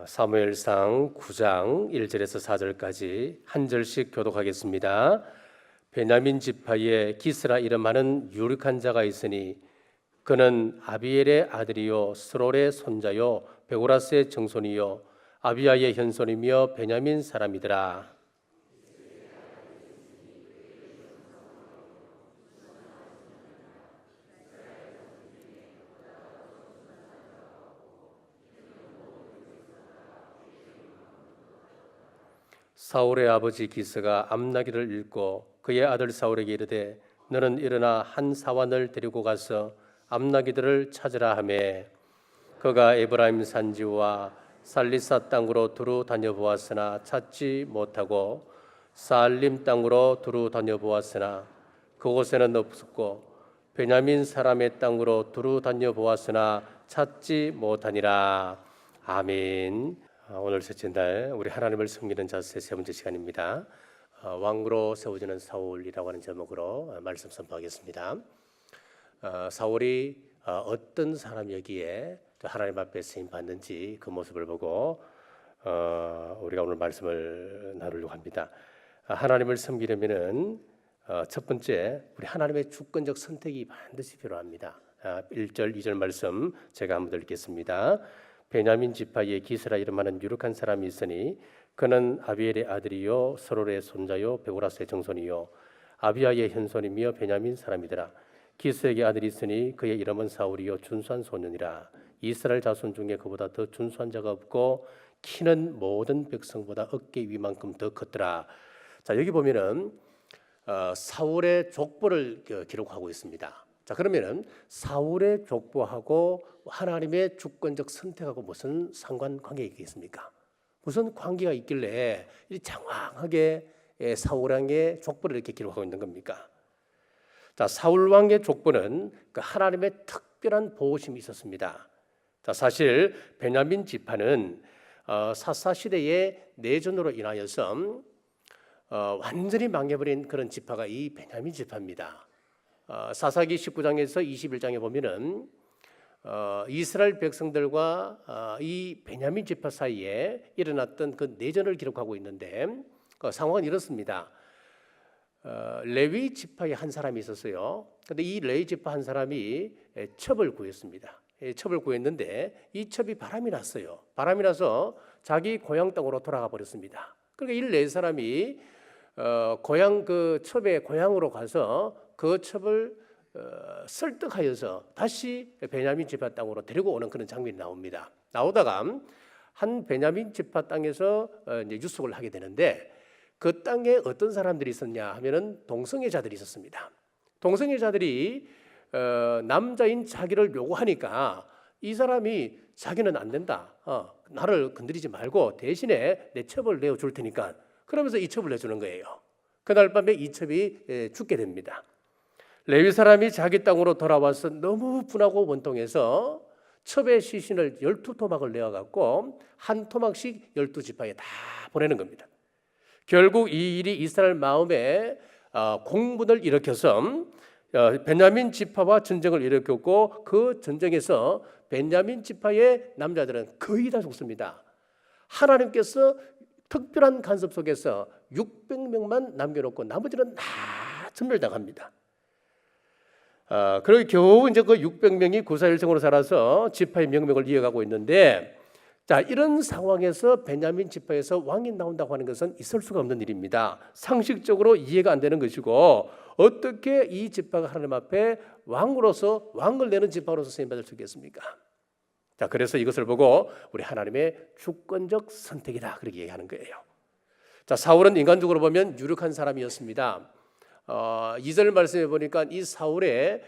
사무엘상 9장 1절에서 4절까지 한 절씩 교독하겠습니다. 베냐민 지파에 기스라 이름하는 유력한 자가 있으니 그는 아비엘의 아들이요 스롤의 손자요 베고라스의 정손이요 아비야의 현손이며 베냐민 사람이더라. 사울의 아버지 기스가 암나기를 읽고 그의 아들 사울에게 이르되 너는 일어나 한 사환을 데리고 가서 암나기들을 찾으라 하매 그가 에브라임 산지와 살리사 땅으로 두루 다녀보았으나 찾지 못하고 사알림 땅으로 두루 다녀보았으나 그곳에는 없었고 베냐민 사람의 땅으로 두루 다녀보았으나 찾지 못하니라. 아멘. 오늘 셋째 날 우리 하나님을 섬기는 자세 세 번째 시간입니다. 왕으로 세워지는 사울이라고 하는 제목으로 말씀 선포하겠습니다. 사울이 어떤 사람이기에 하나님 앞에 쓰임 받는지 그 모습을 보고 우리가 오늘 말씀을 나누려고 합니다. 하나님을 섬기려면은 첫 번째 우리 하나님의 주권적 선택이 반드시 필요합니다. 1절 2절 말씀 제가 한번 읽겠습니다. 베냐민 지파에 기스라 이름하는 유력한 사람이 있으니 그는 아비엘의 아들이요 스롤의 손자요 베고라스의 정손이요 아비야의 현손이며 베냐민 사람이더라. 기스에게 아들이 있으니 그의 이름은 사울이요 준수한 소년이라. 이스라엘 자손 중에 그보다 더 준수한 자가 없고 키는 모든 백성보다 어깨 위만큼 더 컸더라. 자, 여기 보면은 사울의 족보를 기록하고 있습니다. 자, 그러면은 사울의 족보하고 하나님의 주권적 선택하고 무슨 상관관계가 있겠습니까? 무슨 관계가 있길래 장황하게 사울 왕의 족보를 이렇게 기록하고 있는 겁니까? 자, 사울 왕의 족보는 그 하나님의 특별한 보호심이 있었습니다. 자, 사실 베냐민 지파는 사사 시대의 내전으로 인하여서 완전히 망해버린 그런 지파가 이 베냐민 지파입니다. 사사기 19장에서 21장에 보면은 이스라엘 백성들과 이 베냐민 지파 사이에 일어났던 그 내전을 기록하고 있는데 그 상황은 이렇습니다. 레위 지파의 한 사람이 있었어요. 그런데 이 레위 지파 한 사람이 첩을 구했습니다. 첩을 구했는데 이 첩이 바람이 났어요. 바람이 나서 자기 고향 땅으로 돌아가 버렸습니다. 그러니까 이 네 사람이 고향 그 첩의 고향으로 가서 그 첩을 설득하여서 다시 베냐민 지파 땅으로 데리고 오는 그런 장면이 나옵니다. 나오다가 한 베냐민 지파 땅에서 이제 유숙을 하게 되는데 그 땅에 어떤 사람들이 있었냐 하면은 동성애자들이 있었습니다. 동성애자들이 남자인 자기를 요구하니까 이 사람이 자기는 안 된다. 나를 건드리지 말고 대신에 내 첩을 내어줄 테니까 그러면서 이 첩을 내주는 거예요. 그날 밤에 이 첩이 죽게 됩니다. 레위 사람이 자기 땅으로 돌아와서 너무 분하고 원통해서 첩의 시신을 12토막을 내어갖고 한 토막씩 12지파에 다 보내는 겁니다. 결국 이 일이 이스라엘 마음에 공분을 일으켜서 베냐민 지파와 전쟁을 일으켰고 그 전쟁에서 베냐민 지파의 남자들은 거의 다 죽습니다. 하나님께서 특별한 간섭 속에서 600명만 남겨놓고 나머지는 다 전멸당합니다. 그리고 겨우 이제 그 600명이 구사일생으로 살아서 지파의 명맥을 이어가고 있는데, 자, 이런 상황에서 베냐민 지파에서 왕이 나온다고 하는 것은 있을 수가 없는 일입니다. 상식적으로 이해가 안 되는 것이고 어떻게 이 지파가 하나님 앞에 왕으로서 왕을 내는 지파로서 쓰임 받을 수 있겠습니까? 자, 그래서 이것을 보고 우리 하나님의 주권적 선택이다 그렇게 얘기하는 거예요. 자, 사울은 인간적으로 보면 유력한 사람이었습니다. 2절 말씀해 보니까 이 사울의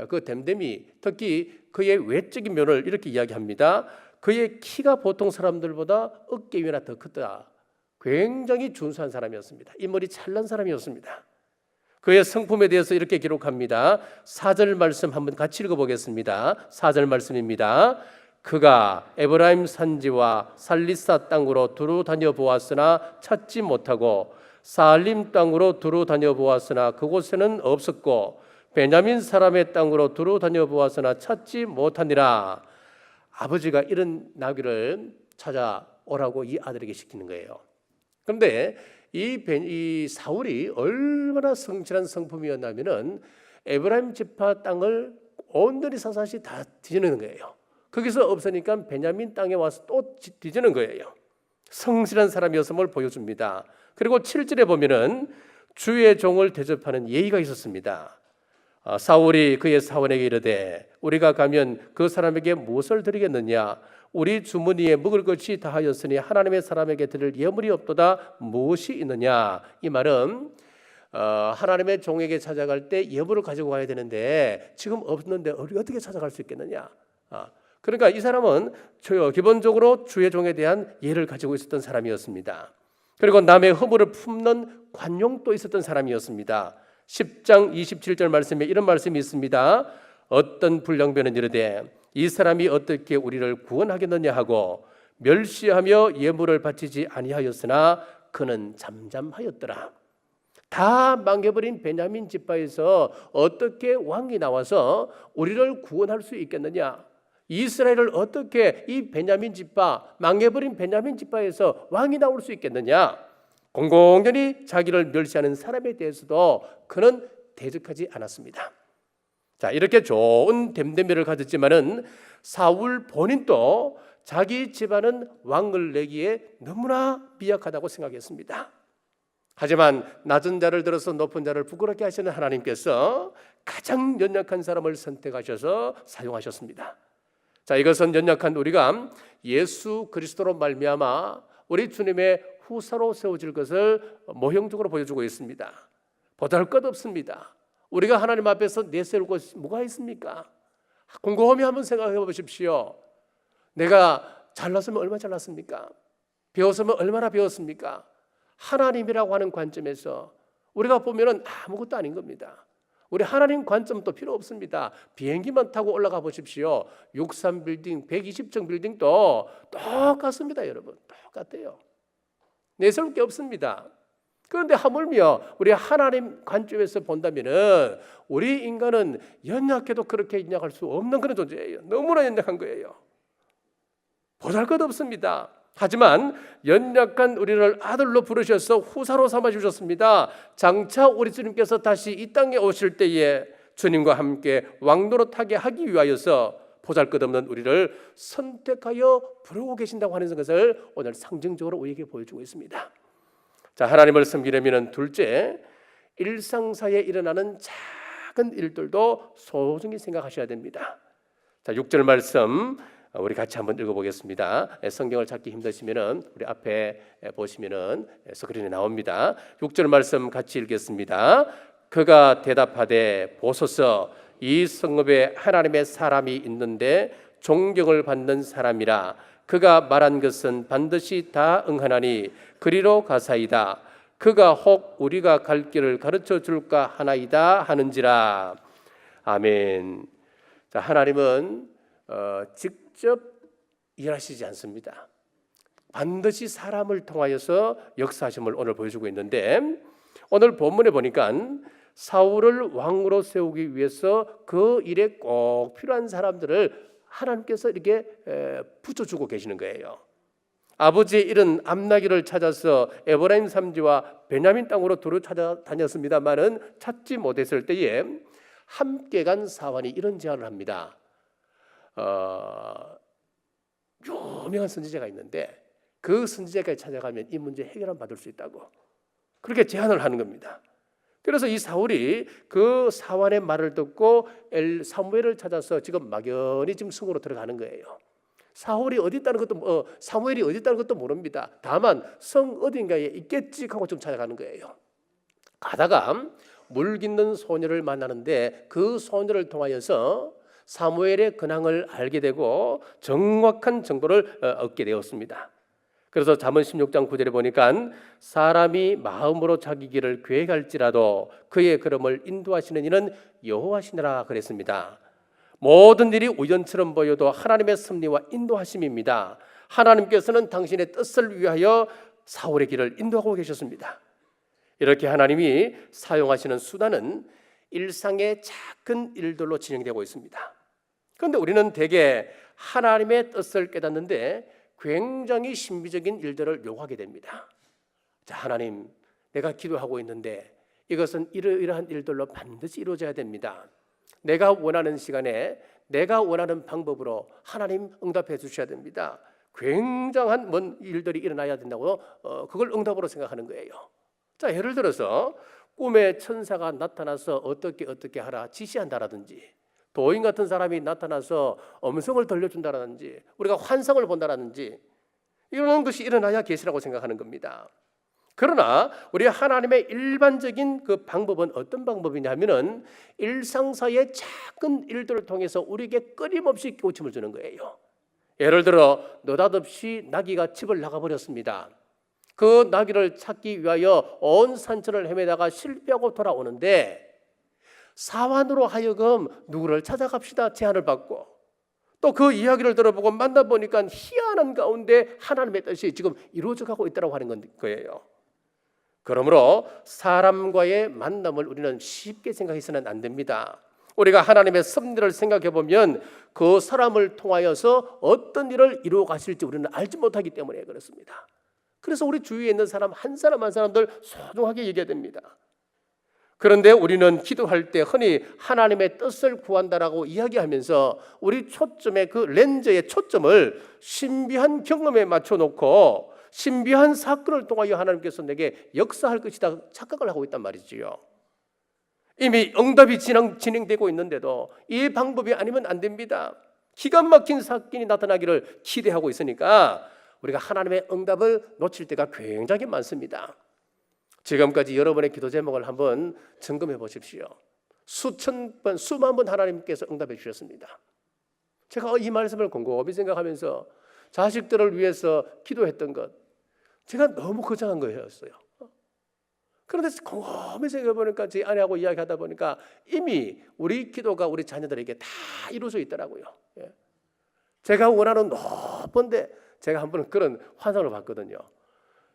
그 됨됨이 특히 그의 외적인 면을 이렇게 이야기합니다. 그의 키가 보통 사람들보다 어깨 위나 더 컸다. 굉장히 준수한 사람이었습니다. 인물이 찬란 사람이었습니다. 그의 성품에 대해서 이렇게 기록합니다. 4절 말씀 한번 같이 읽어보겠습니다. 4절 말씀입니다. 그가 에브라임 산지와 살리사 땅으로 두루 다녀보았으나 찾지 못하고 사알림 땅으로 두루 다녀보았으나 그곳에는 없었고 베냐민 사람의 땅으로 두루 다녀보았으나 찾지 못하니라. 아버지가 이런 나귀를 찾아오라고 이 아들에게 시키는 거예요. 그런데 이 사울이 얼마나 성실한 성품이었냐면은 에브라임 지파 땅을 온전히 사사시 다 뒤지는 거예요. 거기서 없으니까 베냐민 땅에 와서 또 뒤지는 거예요. 성실한 사람이었음을 보여줍니다. 그리고 7절에 보면은 주의 종을 대접하는 예의가 있었습니다. 사울이 그의 사원에게 이르되 우리가 가면 그 사람에게 무엇을 드리겠느냐? 우리 주머니에 먹을 것이 다하였으니 하나님의 사람에게 드릴 예물이 없도다. 무엇이 있느냐? 이 말은 하나님의 종에게 찾아갈 때 예물을 가지고 가야 되는데 지금 없는데 우리 어떻게 찾아갈 수 있겠느냐? 그러니까 이 사람은 기본적으로 주의 종에 대한 예를 가지고 있었던 사람이었습니다. 그리고 남의 허물을 품는 관용도 있었던 사람이었습니다. 10장 27절 말씀에 이런 말씀이 있습니다. 어떤 불량배는 이르되 이 사람이 어떻게 우리를 구원하겠느냐 하고 멸시하며 예물을 바치지 아니하였으나 그는 잠잠하였더라. 다 망해버린 베냐민 지파에서 어떻게 왕이 나와서 우리를 구원할 수 있겠느냐? 이스라엘을 어떻게 이 베냐민 지파, 망해버린 베냐민 지파에서 왕이 나올 수 있겠느냐? 공공연히 자기를 멸시하는 사람에 대해서도 그는 대적하지 않았습니다. 자, 이렇게 좋은 됨됨이를 가졌지만은 사울 본인도 자기 집안은 왕을 내기에 너무나 미약하다고 생각했습니다. 하지만 낮은 자를 들어서 높은 자를 부끄럽게 하시는 하나님께서 가장 연약한 사람을 선택하셔서 사용하셨습니다. 자, 이것은 연약한 우리가 예수 그리스도로 말미암아 우리 주님의 후사로 세워질 것을 모형적으로 보여주고 있습니다. 보잘것없습니다. 우리가 하나님 앞에서 내세울 것이 뭐가 있습니까? 곰곰이 한번 생각해 보십시오. 내가 잘났으면 얼마나 잘났습니까? 배웠으면 얼마나 배웠습니까? 하나님이라고 하는 관점에서 우리가 보면은 아무것도 아닌 겁니다. 우리 하나님 관점도 필요 없습니다. 비행기만 타고 올라가 보십시오. 63빌딩, 120층 빌딩도 똑같습니다, 여러분. 똑같아요. 내세울 게 없습니다. 그런데 하물며 우리 하나님 관점에서 본다면은 우리 인간은 연약해도 그렇게 연약할 수 없는 그런 존재예요. 너무나 연약한 거예요. 보잘것없습니다. 하지만 연약한 우리를 아들로 부르셔서 후사로 삼아 주셨습니다. 장차 우리 주님께서 다시 이 땅에 오실 때에 주님과 함께 왕노릇하게 하기 위하여서 보잘것없는 우리를 선택하여 부르고 계신다고 하는 것을 오늘 상징적으로 우리에게 보여주고 있습니다. 자, 하나님을 섬기려면 둘째, 일상사에 일어나는 작은 일들도 소중히 생각하셔야 됩니다. 자, 6절 말씀 우리 같이 한번 읽어보겠습니다. 성경을 찾기 힘드시면은 우리 앞에 보시면은 스크린에 나옵니다. 6절 말씀 같이 읽겠습니다. 그가 대답하되 보소서 이 성읍에 하나님의 사람이 있는데 존경을 받는 사람이라. 그가 말한 것은 반드시 다 응하나니 그리로 가사이다. 그가 혹 우리가 갈 길을 가르쳐 줄까 하나이다 하는지라. 아멘. 자, 하나님은 직접 일하시지 않습니다. 반드시 사람을 통하여서 역사하심을 오늘 보여주고 있는데 오늘 본문에 보니까 사울을 왕으로 세우기 위해서 그 일에 꼭 필요한 사람들을 하나님께서 이렇게 붙여주고 계시는 거예요. 아버지의 일은 암나기를 찾아서 에브라임 산지와 베냐민 땅으로 두루 찾아다녔습니다만은 찾지 못했을 때에 함께 간 사환이 이런 제안을 합니다. 유명한 선지자가 있는데 그 선지자까지 찾아가면 이 문제 해결을 받을 수 있다고 그렇게 제안을 하는 겁니다. 그래서 이 사울이 그 사환의 말을 듣고 사무엘을 찾아서 지금 막연히 지금 성으로 들어가는 거예요. 사울이 어디 있다는 것도 사무엘이 어디 있다는 것도 모릅니다. 다만 성 어딘가에 있겠지 하고 좀 찾아가는 거예요. 가다가 물 깃는 소녀를 만나는데 그 소녀를 통하여서 사무엘의 근황을 알게 되고 정확한 정보를 얻게 되었습니다. 그래서 잠언 16장 9절에 보니까 사람이 마음으로 자기 길을 계획할지라도 그의 걸음을 인도하시는 이는 여호와시니라 그랬습니다. 모든 일이 우연처럼 보여도 하나님의 섭리와 인도하심입니다. 하나님께서는 당신의 뜻을 위하여 사울의 길을 인도하고 계셨습니다. 이렇게 하나님이 사용하시는 수단은 일상의 작은 일들로 진행되고 있습니다. 그런데 우리는 대개 하나님의 뜻을 깨닫는데 굉장히 신비적인 일들을 요구하게 됩니다. 자, 하나님, 내가 기도하고 있는데 이것은 이러이러한 일들로 반드시 이루어져야 됩니다. 내가 원하는 시간에 내가 원하는 방법으로 하나님 응답해 주셔야 됩니다. 굉장한 먼 일들이 일어나야 된다고 그걸 응답으로 생각하는 거예요. 자, 예를 들어서 꿈에 천사가 나타나서 어떻게 하라 지시한다라든지, 도인 같은 사람이 나타나서 음성을 들려준다라든지, 우리가 환상을 본다라든지, 이런 것이 일어나야 계시라고 생각하는 겁니다. 그러나 우리 하나님의 일반적인 그 방법은 어떤 방법이냐 하면은 일상사의 작은 일들을 통해서 우리에게 끊임없이 깨우침을 주는 거예요. 예를 들어 느닷없이 나귀가 집을 나가버렸습니다. 그 나귀를 찾기 위하여 온 산천을 헤매다가 실패하고 돌아오는데, 사환으로 하여금 누구를 찾아갑시다 제안을 받고, 또 그 이야기를 들어보고 만나보니까 희한한 가운데 하나님의 뜻이 지금 이루어져 가고 있다고 하는 거예요. 그러므로 사람과의 만남을 우리는 쉽게 생각해서는 안 됩니다. 우리가 하나님의 섭리를 생각해 보면 그 사람을 통하여서 어떤 일을 이루어 가실지 우리는 알지 못하기 때문에 그렇습니다. 그래서 우리 주위에 있는 사람 한 사람 한 사람들 소중하게 여겨야 됩니다. 그런데 우리는 기도할 때 흔히 하나님의 뜻을 구한다라고 이야기하면서 우리 초점의 그 렌즈의 초점을 신비한 경험에 맞춰놓고 신비한 사건을 통하여 하나님께서 내게 역사할 것이다 착각을 하고 있단 말이지요. 이미 응답이 진행되고 있는데도 이 방법이 아니면 안 됩니다. 기가 막힌 사건이 나타나기를 기대하고 있으니까 우리가 하나님의 응답을 놓칠 때가 굉장히 많습니다. 지금까지 여러분의 기도 제목을 한번 점검해 보십시오. 수천 번, 수만 번 하나님께서 응답해 주셨습니다. 제가 이 말씀을 곰곰이 생각하면서 자식들을 위해서 기도했던 것, 제가 너무 거창한 거였어요. 그런데 곰곰이 생각해 보니까 제 아내하고 이야기하다 보니까 이미 우리 기도가 우리 자녀들에게 다 이루어져 있더라고요. 제가 원하는 높은데 제가 한 번은 그런 환상을 봤거든요.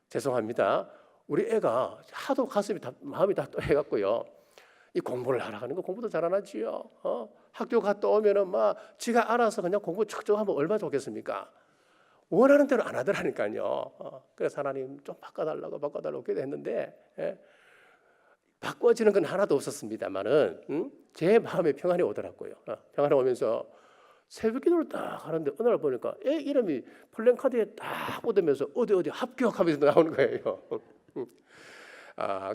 죄송합니다. 우리 애가 하도 마음이 다 떠해갖고요. 이 공부를 하라 하는 거 공부도 잘 안 하지요. 학교 갔다 오면은 막 지가 알아서 그냥 공부 척척 하면 얼마나 좋겠습니까? 원하는 대로 안 하더라니까요. 그래서 하나님 좀 바꿔달라고 기도했는데 바꿔지는 건 하나도 없었습니다만은 제 마음에 평안이 오더라고요. 평안이 오면서 새벽 기도를 딱 하는데 어느 날 보니까 애 이름이 플랜카드에 딱 꽂으면서 어디 합격하면서 나오는 거예요.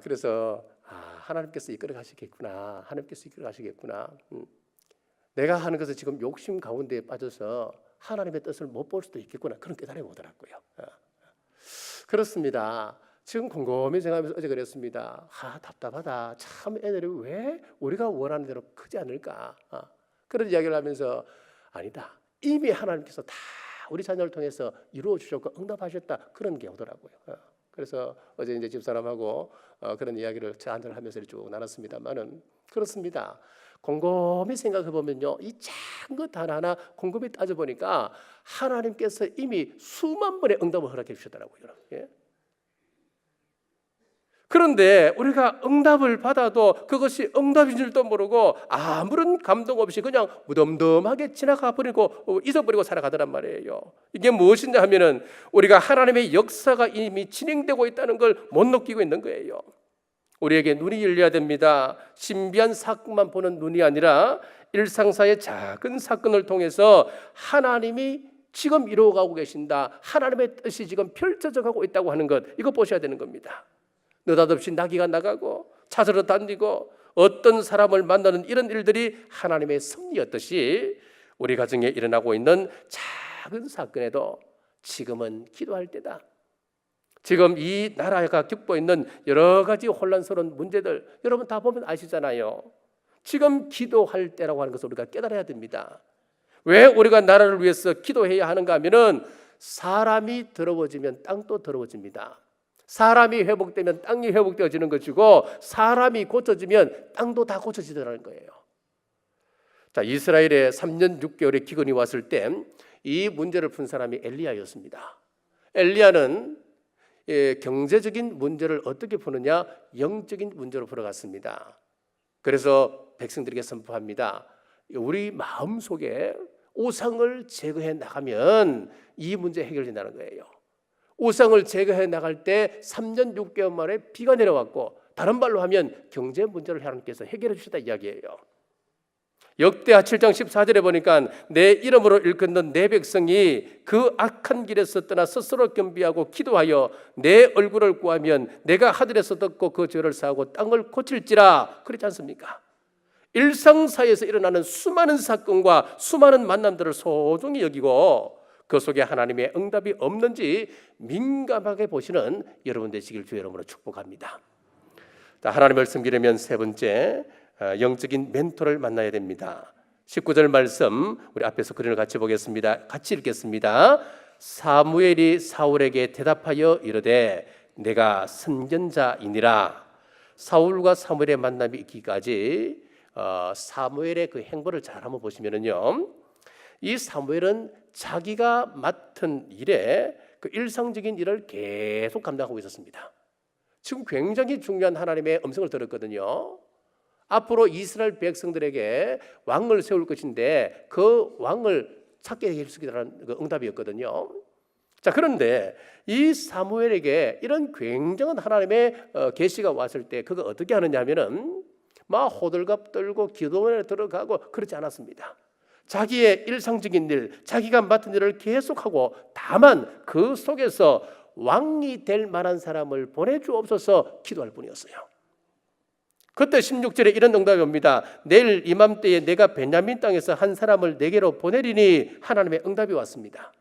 그래서 하나님께서 이끌어 가시겠구나. 하나님께서 이끌어 가시겠구나. 내가 하는 것은 지금 욕심 가운데에 빠져서 하나님의 뜻을 못 볼 수도 있겠구나. 그런 깨달음이 오더라고요. 그렇습니다. 지금 곰곰이 생각하면서 어제 그랬습니다. 답답하다. 참 애들이 왜 우리가 원하는 대로 크지 않을까. 그런 이야기를 하면서 아니다. 이미 하나님께서 다 우리 자녀를 통해서 이루어 주셨고 응답하셨다. 그런 게 오더라고요. 그래서 어제 이제 집사람하고 그런 이야기를 한잔 하면서 쭉 나눴습니다만은 그렇습니다. 곰곰이 생각해 보면요, 이 작은 것 하나하나 곰곰이 따져 보니까 하나님께서 이미 수만 번의 응답을 허락해 주셨더라고요. 예? 그런데 우리가 응답을 받아도 그것이 응답인 줄도 모르고 아무런 감동 없이 그냥 무덤덤하게 지나가 버리고 잊어버리고 살아가더란 말이에요. 이게 무엇이냐 하면은 우리가 하나님의 역사가 이미 진행되고 있다는 걸 못 느끼고 있는 거예요. 우리에게 눈이 열려야 됩니다. 신비한 사건만 보는 눈이 아니라 일상사의 작은 사건을 통해서 하나님이 지금 이루어가고 계신다. 하나님의 뜻이 지금 펼쳐져 가고 있다고 하는 것, 이거 보셔야 되는 겁니다. 느닷없이 나귀가 나가고 찾으러 다니고 어떤 사람을 만나는 이런 일들이 하나님의 섭리였듯이 우리 가정에 일어나고 있는 작은 사건에도 지금은 기도할 때다. 지금 이 나라가 겪고 있는 여러 가지 혼란스러운 문제들 여러분 다 보면 아시잖아요. 지금 기도할 때라고 하는 것을 우리가 깨달아야 됩니다. 왜 우리가 나라를 위해서 기도해야 하는가 하면은 사람이 더러워지면 땅도 더러워집니다. 사람이 회복되면 땅이 회복되어지는 것이고 사람이 고쳐지면 땅도 다 고쳐지더라는 거예요. 자, 이스라엘에 3년 6개월의 기근이 왔을 때 이 문제를 푼 사람이 엘리야였습니다. 엘리야는 경제적인 문제를 어떻게 푸느냐? 영적인 문제로 풀어갔습니다. 그래서 백성들에게 선포합니다. 우리 마음속에 우상을 제거해 나가면 이 문제 해결된다는 거예요. 우상을 제거해 나갈 때 3년 6개월 만에 비가 내려왔고, 다른 말로 하면 경제 문제를 하나님께서 해결해 주셨다 이야기예요. 역대하 7장 14절에 보니까 내 이름으로 일컫는 내 백성이 그 악한 길에서 떠나 스스로 겸비하고 기도하여 내 얼굴을 구하면 내가 하늘에서 듣고 그 죄를 사하고 땅을 고칠지라, 그렇지 않습니까? 일상사에서 일어나는 수많은 사건과 수많은 만남들을 소중히 여기고 그 속에 하나님의 응답이 없는지 민감하게 보시는 여러분 되시길 주의 이름으로 축복합니다. 하나님을 섬기려면 세 번째, 영적인 멘토를 만나야 됩니다. 19절 말씀 우리 앞에서 그림을 같이 보겠습니다. 같이 읽겠습니다. 사무엘이 사울에게 대답하여 이르되 내가 선견자이니라. 사울과 사무엘의 만남이 있기까지 사무엘의 그 행보를 잘 한번 보시면은요, 이 사무엘은 자기가 맡은 일에 그 일상적인 일을 계속 감당하고 있었습니다. 지금 굉장히 중요한 하나님의 음성을 들었거든요. 앞으로 이스라엘 백성들에게 왕을 세울 것인데 그 왕을 찾게 해주시겠다는 그 응답이었거든요. 자, 그런데 이 사무엘에게 이런 굉장한 하나님의 계시가 왔을 때 그가 어떻게 하느냐 하면은 막 호들갑 떨고 기도원에 들어가고 그러지 않았습니다. 자기의 일상적인 일, 자기가 맡은 일을 계속하고, 다만 그 속에서 왕이 될 만한 사람을 보내주옵소서 기도할 뿐이었어요. 그때 16절에 이런 응답이 옵니다. 내일 이맘때에 내가 베냐민 땅에서 한 사람을 내게로 보내리니, 하나님의 응답이 왔습니다.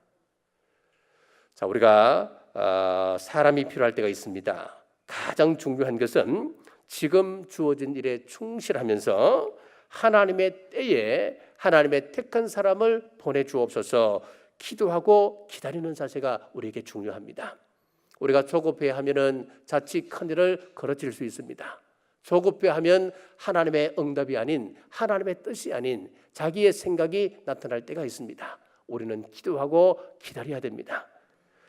자, 우리가 사람이 필요할 때가 있습니다. 가장 중요한 것은 지금 주어진 일에 충실하면서 하나님의 때에 하나님의 택한 사람을 보내주옵소서 기도하고 기다리는 자세가 우리에게 중요합니다. 우리가 조급해하면은 자칫 큰일을 걸어질 수 있습니다. 조급해하면 하나님의 응답이 아닌, 하나님의 뜻이 아닌 자기의 생각이 나타날 때가 있습니다. 우리는 기도하고 기다려야 됩니다.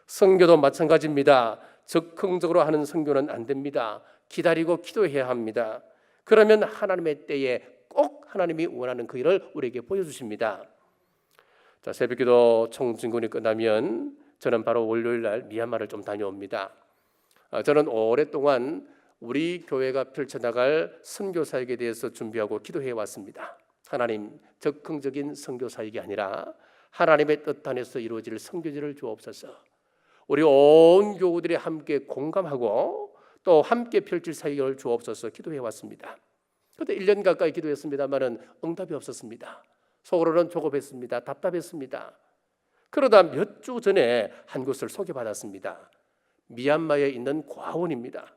선교도 마찬가지입니다. 적극적으로 하는 선교는 안 됩니다. 기다리고 기도해야 합니다. 그러면 하나님의 때에 꼭 하나님이 원하는 그 일을 우리에게 보여주십니다. 자, 새벽기도 청진군이 끝나면 저는 바로 월요일 날 미얀마를 좀 다녀옵니다. 저는 오랫동안 우리 교회가 펼쳐나갈 선교사역에 대해서 준비하고 기도해 왔습니다. 하나님, 적극적인 선교사역이 아니라 하나님의 뜻 안에서 이루어질 선교지를 주옵소서. 우리 온 교우들이 함께 공감하고 또 함께 펼칠 사역을 주옵소서 기도해 왔습니다. 그런데 1년 가까이 기도했습니다마는 응답이 없었습니다. 속으로는 조급했습니다. 답답했습니다. 그러다 몇 주 전에 한 곳을 소개받았습니다. 미얀마에 있는 과원입니다.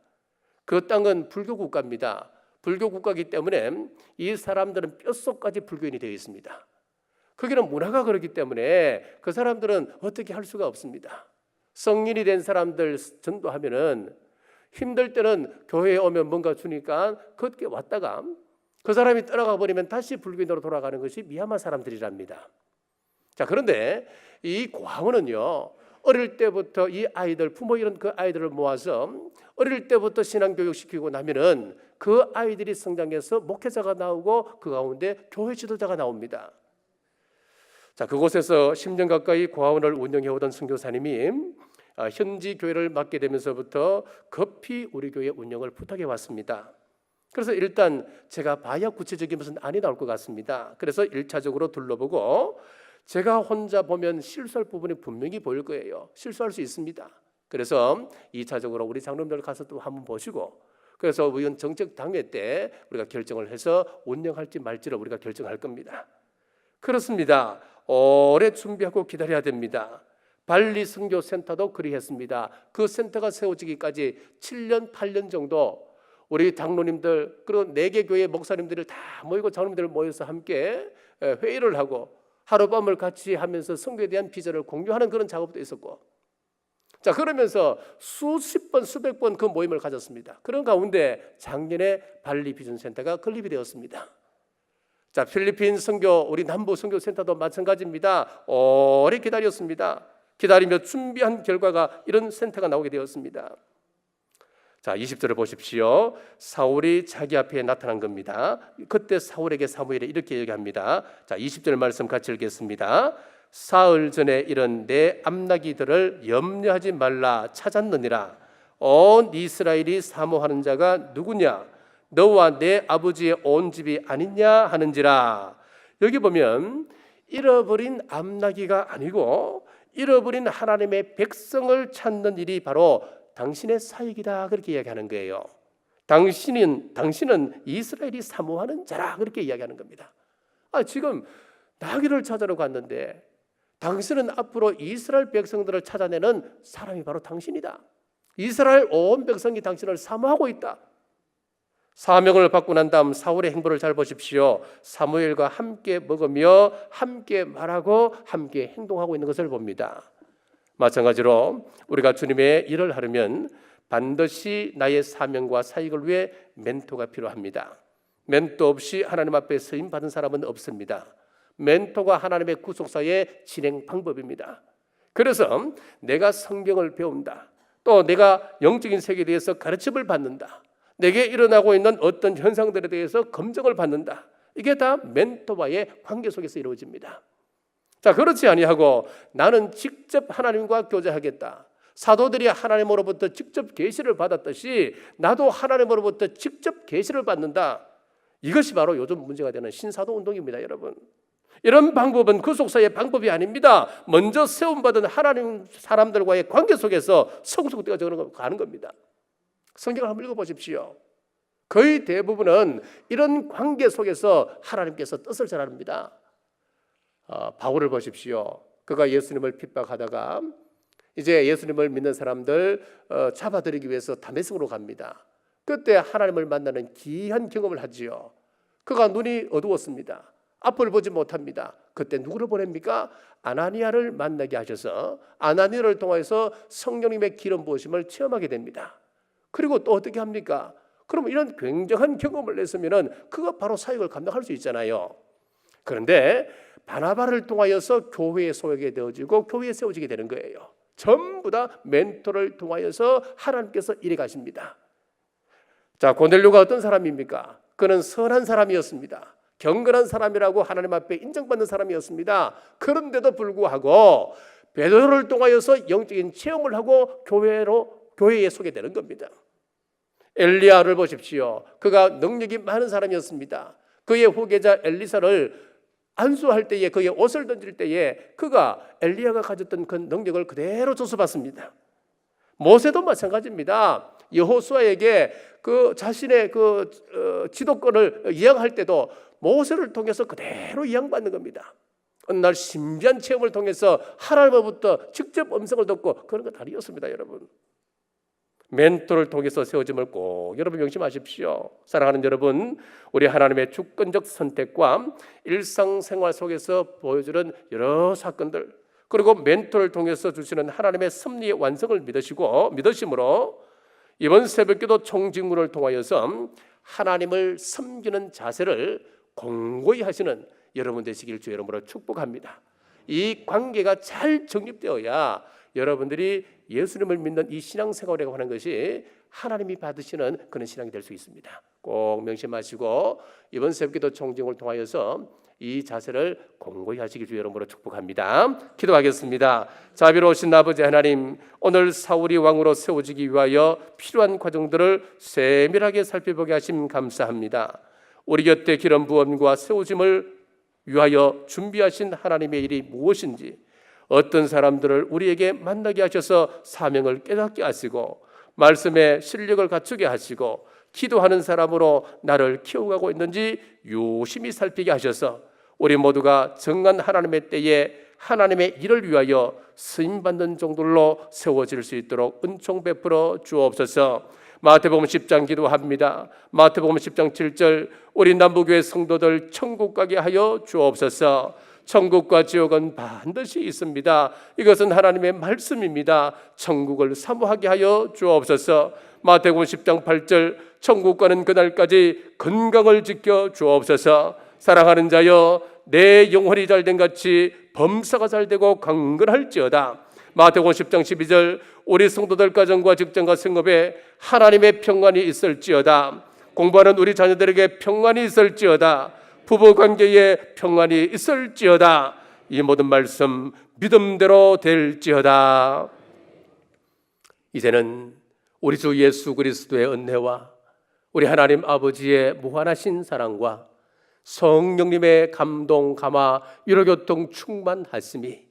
그 땅은 불교 국가입니다. 불교 국가이기 때문에 이 사람들은 뼛속까지 불교인이 되어 있습니다. 거기는 문화가 그렇기 때문에 그 사람들은 어떻게 할 수가 없습니다. 성인이 된 사람들 전도하면은 힘들 때는 교회에 오면 뭔가 주니까 그렇게 왔다가 그 사람이 떠나가 버리면 다시 불교인으로 돌아가는 것이 미얀마 사람들이랍니다. 자, 그런데 이 광원은요, 어릴 때부터 이 아이들, 부모 이런 그 아이들을 모아서 어릴 때부터 신앙교육 시키고 나면은 그 아이들이 성장해서 목회자가 나오고 그 가운데 교회 지도자가 나옵니다. 자, 그곳에서 10년 가까이 고아원을 운영해오던 선교사님이 현지 교회를 맡게 되면서부터 급히 우리 교회 운영을 부탁해 왔습니다. 그래서 일단 제가 봐야 구체적인 무슨 안이 나올 것 같습니다. 그래서 1차적으로 둘러보고 제가 혼자 보면 실수할 부분이 분명히 보일 거예요. 실수할 수 있습니다. 그래서 2차적으로 우리 장로님들 가서 또 한번 보시고, 그래서 우리 정책 당회 때 우리가 결정을 해서 운영할지 말지를 우리가 결정할 겁니다. 그렇습니다. 오래 준비하고 기다려야 됩니다. 발리 선교센터도 그리했습니다. 그 센터가 세워지기까지 7년 8년 정도 우리 장로님들 그리고 4개 교회 목사님들을 다 모이고 장로님들을 모여서 함께 회의를 하고 하룻밤을 같이 하면서 선교에 대한 비전을 공유하는 그런 작업도 있었고, 자, 그러면서 수십 번 수백 번 그 모임을 가졌습니다. 그런 가운데 작년에 발리 비전센터가 건립이 되었습니다. 자, 필리핀 선교 우리 남부 선교센터도 마찬가지입니다. 오래 기다렸습니다. 기다리며 준비한 결과가 이런 센터가 나오게 되었습니다. 자, 20절을 보십시오. 사울이 자기 앞에 나타난 겁니다. 그때 사울에게 사무엘이 이렇게 얘기합니다. 자, 20절 말씀 같이 읽겠습니다. 사흘 전에 이런 내 암나기들을 염려하지 말라 찾았느니라. 온 이스라엘이 사모하는 자가 누구냐? 너와 내 아버지의 온 집이 아니냐 하는지라. 여기 보면 잃어버린 암나기가 아니고 잃어버린 하나님의 백성을 찾는 일이 바로 당신의 사역이다, 그렇게 이야기하는 거예요. 당신은 이스라엘이 사모하는 자라, 그렇게 이야기하는 겁니다. 지금 나귀를 찾으러 갔는데 당신은 앞으로 이스라엘 백성들을 찾아내는 사람이 바로 당신이다. 이스라엘 온 백성이 당신을 사모하고 있다. 사명을 받고 난 다음 사울의 행보를 잘 보십시오. 사무엘과 함께 먹으며 함께 말하고 함께 행동하고 있는 것을 봅니다. 마찬가지로 우리가 주님의 일을 하려면 반드시 나의 사명과 사역을 위해 멘토가 필요합니다. 멘토 없이 하나님 앞에 쓰임 받은 사람은 없습니다. 멘토가 하나님의 구속사의 진행 방법입니다. 그래서 내가 성경을 배운다, 또 내가 영적인 세계에 대해서 가르침을 받는다, 내게 일어나고 있는 어떤 현상들에 대해서 검증을 받는다, 이게 다 멘토와의 관계 속에서 이루어집니다. 자, 그렇지 아니하고 나는 직접 하나님과 교제하겠다, 사도들이 하나님으로부터 직접 계시를 받았듯이 나도 하나님으로부터 직접 계시를 받는다, 이것이 바로 요즘 문제가 되는 신사도 운동입니다. 여러분, 이런 방법은 구속사의 방법이 아닙니다. 먼저 세움받은 하나님 사람들과의 관계 속에서 성숙되어 가는 겁니다. 성경을 한번 읽어보십시오. 거의 대부분은 이런 관계 속에서 하나님께서 뜻을 전합니다. 바울을 보십시오. 그가 예수님을 핍박하다가 이제 예수님을 믿는 사람들 잡아들이기 위해서 다메섹으로 갑니다. 그때 하나님을 만나는 귀한 경험을 하지요. 그가 눈이 어두웠습니다. 앞을 보지 못합니다. 그때 누구를 보냅니까? 아나니아를 만나게 하셔서 아나니아를 통해서 성령님의 기름 부으심을 체험하게 됩니다. 그리고 또 어떻게 합니까? 그러면 이런 굉장한 경험을 냈으면 그가 바로 사역을 감당할 수 있잖아요. 그런데 바나바를 통하여서 교회에 소유하게 되어지고 교회에 세워지게 되는 거예요. 전부 다 멘토를 통하여서 하나님께서 일해 가십니다. 자, 고넬료가 어떤 사람입니까? 그는 선한 사람이었습니다. 경건한 사람이라고 하나님 앞에 인정받는 사람이었습니다. 그런데도 불구하고 베드로를 통하여서 영적인 체험을 하고 교회에 소개되는 겁니다. 엘리야를 보십시오. 그가 능력이 많은 사람이었습니다. 그의 후계자 엘리사를 안수할 때에, 그의 옷을 던질 때에 그가 엘리야가 가졌던 그 능력을 그대로 조수받습니다. 모세도 마찬가지입니다. 여호수아에게 그 자신의 지도권을 이양할 때도 모세를 통해서 그대로 이양받는 겁니다. 어느 날 신비한 체험을 통해서 하나님으로부터 직접 음성을 듣고 그런 거 다리였습니다. 여러분, 멘토를 통해서 세워짐을 꼭 여러분 명심하십시오. 사랑하는 여러분, 우리 하나님의 주권적 선택과 일상생활 속에서 보여주는 여러 사건들, 그리고 멘토를 통해서 주시는 하나님의 섭리의 완성을 믿으심으로 이번 새벽기도 총직문을 통하여서 하나님을 섬기는 자세를 공고히 하시는 여러분 되시길 주 여러분으로 축복합니다. 이 관계가 잘 정립되어야 여러분들이 예수님을 믿는 이 신앙생활이라고 하는 것이 하나님이 받으시는 그런 신앙이 될 수 있습니다. 꼭 명심하시고 이번 새벽기도 총직을 통하여서 이 자세를 공고히 하시길 주 여러분으로 축복합니다. 기도하겠습니다. 자비로우신 아버지 하나님, 오늘 사울이 왕으로 세워지기 위하여 필요한 과정들을 세밀하게 살펴보게 하심 감사합니다. 우리 곁에 기름 부음과 세워짐을 위하여 준비하신 하나님의 일이 무엇인지, 어떤 사람들을 우리에게 만나게 하셔서 사명을 깨닫게 하시고 말씀의 실력을 갖추게 하시고 기도하는 사람으로 나를 키워가고 있는지 유심히 살피게 하셔서 우리 모두가 정한 하나님의 때에 하나님의 일을 위하여 쓰임받는 종들로 세워질 수 있도록 은총 베풀어 주옵소서. 마태복음 10장 기도합니다. 마태복음 10장 7절 우리 남부교회 성도들 천국 가게 하여 주옵소서. 천국과 지옥은 반드시 있습니다. 이것은 하나님의 말씀입니다. 천국을 사모하게 하여 주옵소서. 마태복음 10장 8절 천국과는 그날까지 건강을 지켜 주옵소서. 사랑하는 자여, 내 영혼이 잘된 같이 범사가 잘되고 강건할지어다. 마태복음 10장 12절 우리 성도들 가정과 직장과 생업에 하나님의 평안이 있을지어다. 공부하는 우리 자녀들에게 평안이 있을지어다. 부부관계에 평안이 있을지어다. 이 모든 말씀 믿음대로 될지어다. 이제는 우리 주 예수 그리스도의 은혜와 우리 하나님 아버지의 무한하신 사랑과 성령님의 감동, 감화, 위로교통 충만하심이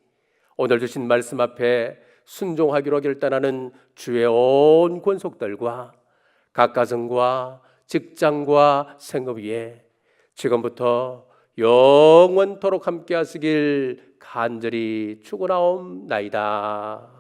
오늘 주신 말씀 앞에 순종하기로 결단하는 주의 온 권속들과 각 가정과 직장과 생업 위에 지금부터 영원토록 함께 하시길 간절히 축원하옵나이다.